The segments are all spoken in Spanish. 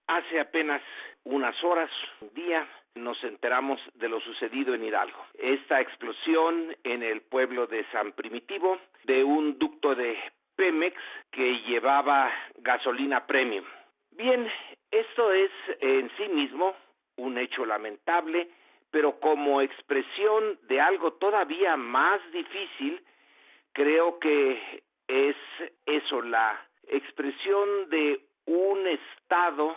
Hace apenas unas horas, un día, nos enteramos de lo sucedido en Hidalgo. Esta explosión en el pueblo de San Primitivo de un ducto de Pemex que llevaba gasolina premium. Bien, esto es en sí mismo un hecho lamentable, pero como expresión de algo todavía más difícil, creo que es eso, la expresión de un Estado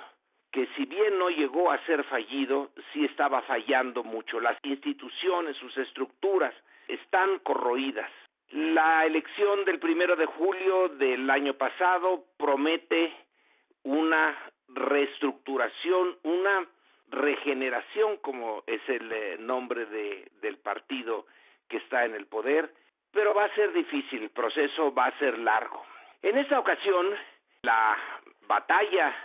que si bien no llegó a ser fallido, sí estaba fallando mucho. Las instituciones, sus estructuras están corroídas. La elección del 1 de julio del año pasado promete una reestructuración, una regeneración, como es el nombre del partido que está en el poder, pero va a ser difícil, el proceso va a ser largo. En esta ocasión, la batalla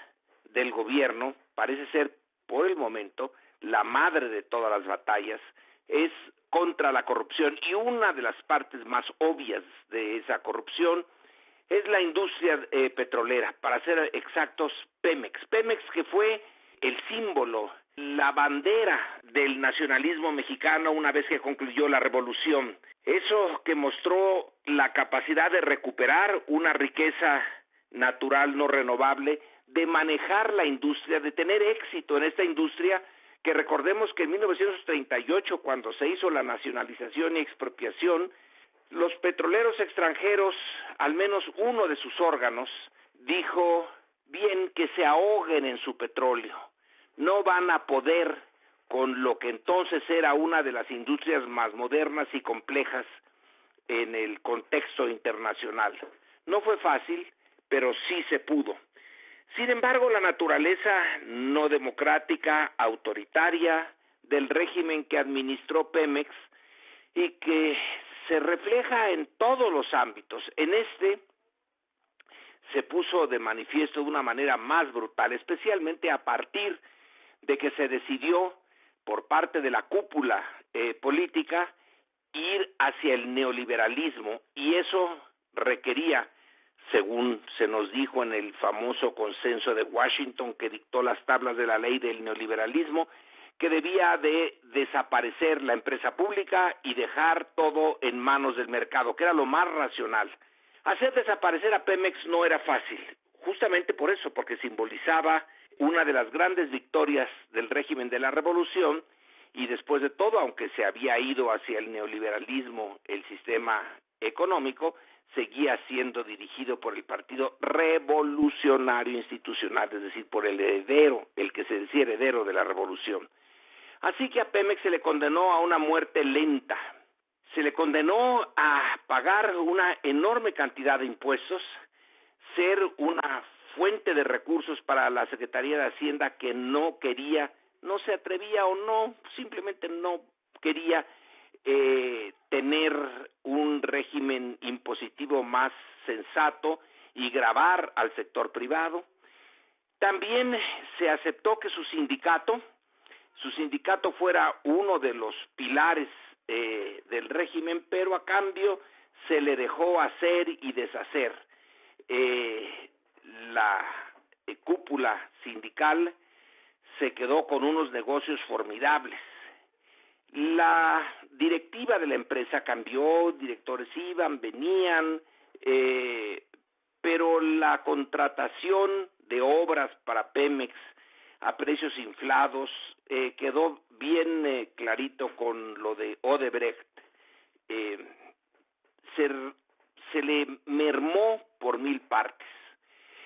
del gobierno parece ser, por el momento, la madre de todas las batallas, es contra la corrupción, y una de las partes más obvias de esa corrupción es la industria petrolera, para ser exactos, Pemex. Pemex, que fue el símbolo, la bandera del nacionalismo mexicano una vez que concluyó la revolución. Eso que mostró la capacidad de recuperar una riqueza natural no renovable, de manejar la industria, de tener éxito en esta industria, que recordemos que en 1938, cuando se hizo la nacionalización y expropiación, los petroleros extranjeros, al menos uno de sus órganos, dijo, bien, que se ahoguen en su petróleo, no van a poder con lo que entonces era una de las industrias más modernas y complejas en el contexto internacional. No fue fácil, pero sí se pudo. Sin embargo, la naturaleza no democrática, autoritaria, del régimen que administró Pemex y que se refleja en todos los ámbitos. En este se puso de manifiesto de una manera más brutal, especialmente a partir de que se decidió por parte de la cúpula política ir hacia el neoliberalismo, y eso requería, según se nos dijo en el famoso consenso de Washington que dictó las tablas de la ley del neoliberalismo, que debía de desaparecer la empresa pública y dejar todo en manos del mercado, que era lo más racional. Hacer desaparecer a Pemex no era fácil, justamente por eso, porque simbolizaba una de las grandes victorias del régimen de la revolución, y después de todo, aunque se había ido hacia el neoliberalismo, el sistema económico seguía siendo dirigido por el Partido Revolucionario Institucional, es decir, por el heredero, el que se decía heredero de la revolución. Así que a Pemex se le condenó a una muerte lenta, se le condenó a pagar una enorme cantidad de impuestos, ser una fuente de recursos para la Secretaría de Hacienda que no quería, no se atrevía o no, simplemente no quería tener un régimen impositivo más sensato y gravar al sector privado. También se aceptó que su sindicato fuera uno de los pilares del régimen, pero a cambio se le dejó hacer y deshacer. La cúpula sindical se quedó con unos negocios formidables. La directiva de la empresa cambió, directores iban, venían, pero la contratación de obras para Pemex a precios inflados quedó bien clarito con lo de Odebrecht. Se le mermó por 1000 partes.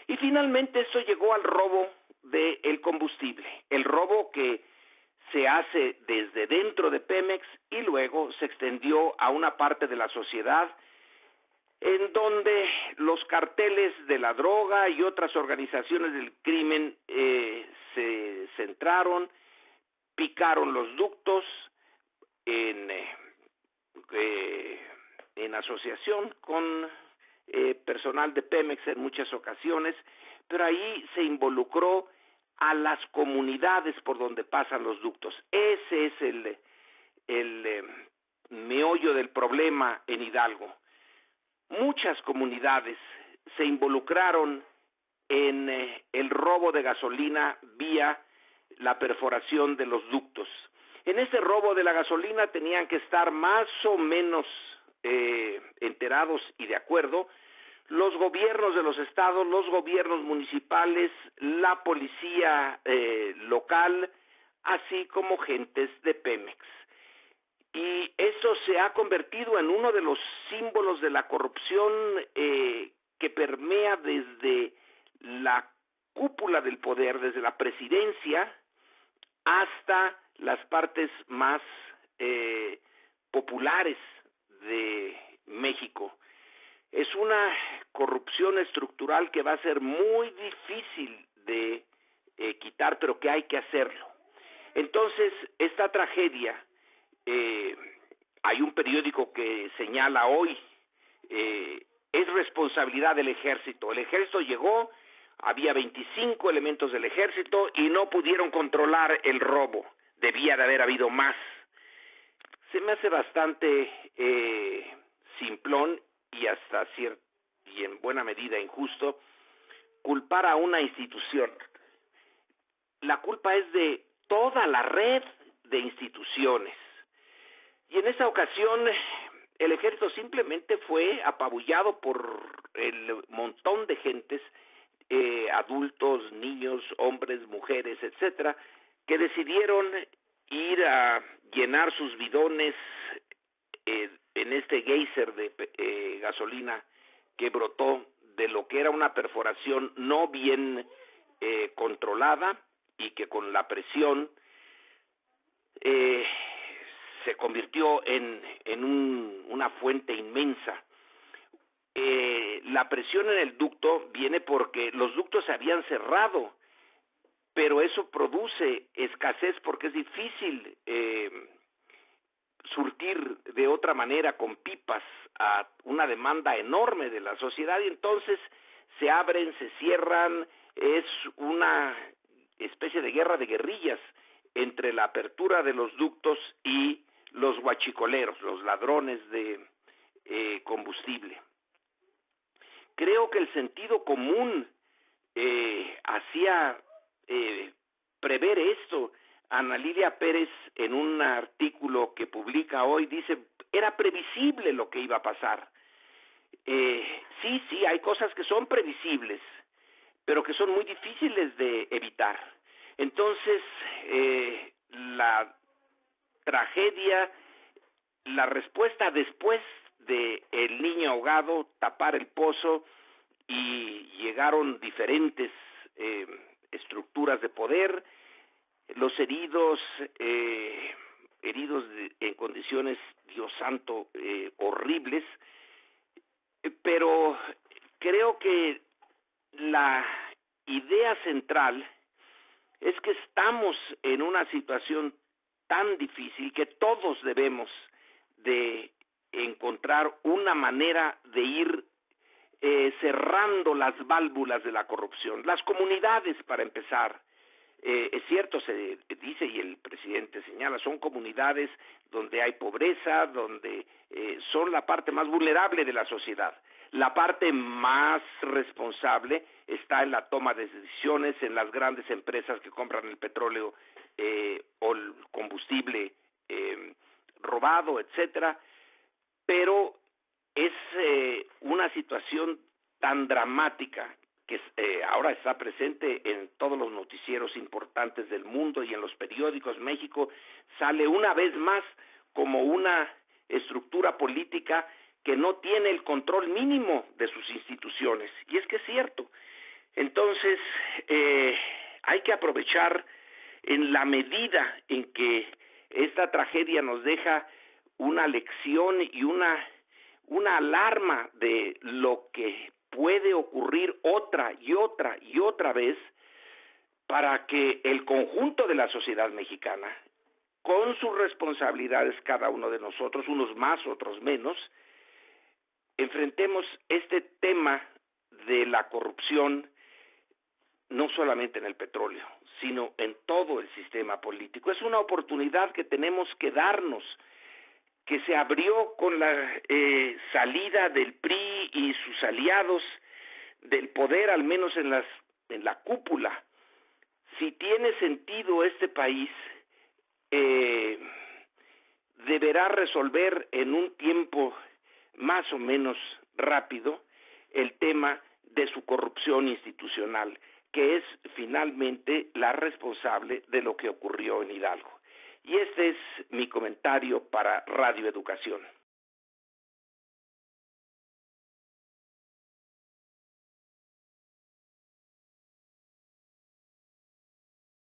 Y finalmente esto llegó al robo del combustible, el robo que se hace desde dentro de Pemex y luego se extendió a una parte de la sociedad en donde los carteles de la droga y otras organizaciones del crimen se centraron, picaron los ductos en asociación con personal de Pemex en muchas ocasiones, pero ahí se involucró a las comunidades por donde pasan los ductos. Ese es el meollo del problema en Hidalgo. Muchas comunidades se involucraron en el robo de gasolina vía la perforación de los ductos. En ese robo de la gasolina tenían que estar más o menos enterados y de acuerdo los gobiernos de los estados, los gobiernos municipales, la policía local, así como gentes de Pemex. Y eso se ha convertido en uno de los símbolos de la corrupción que permea desde la cúpula del poder, desde la presidencia hasta las partes más populares de México. Es una corrupción estructural que va a ser muy difícil de quitar, pero que hay que hacerlo. Entonces, esta tragedia, hay un periódico que señala hoy, es responsabilidad del ejército. El ejército llegó, había 25 elementos del ejército y no pudieron controlar el robo. Debía de haber habido más. Se me hace bastante simplón y hasta y en buena medida injusto culpar a una institución. La culpa es de toda la red de instituciones. Y en esa ocasión el ejército simplemente fue apabullado por el montón de gentes, adultos, niños, hombres, mujeres, etcétera, que decidieron ir a llenar sus bidones en este geyser de gasolina que brotó de lo que era una perforación no bien controlada y que con la presión se convirtió en una fuente inmensa. La presión en el ducto viene porque los ductos se habían cerrado, pero eso produce escasez porque es difícil surtir de otra manera con pipas a una demanda enorme de la sociedad, y entonces se abren, se cierran, es una especie de guerra de guerrillas entre la apertura de los ductos y los huachicoleros, los ladrones de combustible. Creo que el sentido común hacía prever esto. Ana Lilia Pérez, en un artículo que publica hoy, dice, era previsible lo que iba a pasar. Sí, hay cosas que son previsibles, pero que son muy difíciles de evitar. Entonces, la tragedia, la respuesta después de el niño ahogado, tapar el pozo, y llegaron diferentes estructuras de poder, los heridos en condiciones, Dios santo, horribles, pero creo que la idea central es que estamos en una situación tan difícil que todos debemos de encontrar una manera de ir cerrando las válvulas de la corrupción. Las comunidades, para empezar, es cierto, se dice y el presidente señala, son comunidades donde hay pobreza, donde son la parte más vulnerable de la sociedad. La parte más responsable está en la toma de decisiones, en las grandes empresas que compran el petróleo o el combustible robado, etcétera. Pero es una situación tan dramática que ahora está presente en todos los noticieros importantes del mundo y en los periódicos. México sale una vez más como una estructura política que no tiene el control mínimo de sus instituciones, y es que es cierto. Entonces hay que aprovechar en la medida en que esta tragedia nos deja una lección y una alarma de lo que puede ocurrir otra y otra vez, para que el conjunto de la sociedad mexicana, con sus responsabilidades cada uno de nosotros, unos más, otros menos, enfrentemos este tema de la corrupción no solamente en el petróleo, sino en todo el sistema político. Es una oportunidad que tenemos que darnos, que se abrió con la salida del PRI y sus aliados del poder, al menos en la cúpula. Si tiene sentido este país, deberá resolver en un tiempo más o menos rápido el tema de su corrupción institucional, que es finalmente la responsable de lo que ocurrió en Hidalgo. Y este es mi comentario para Radio Educación.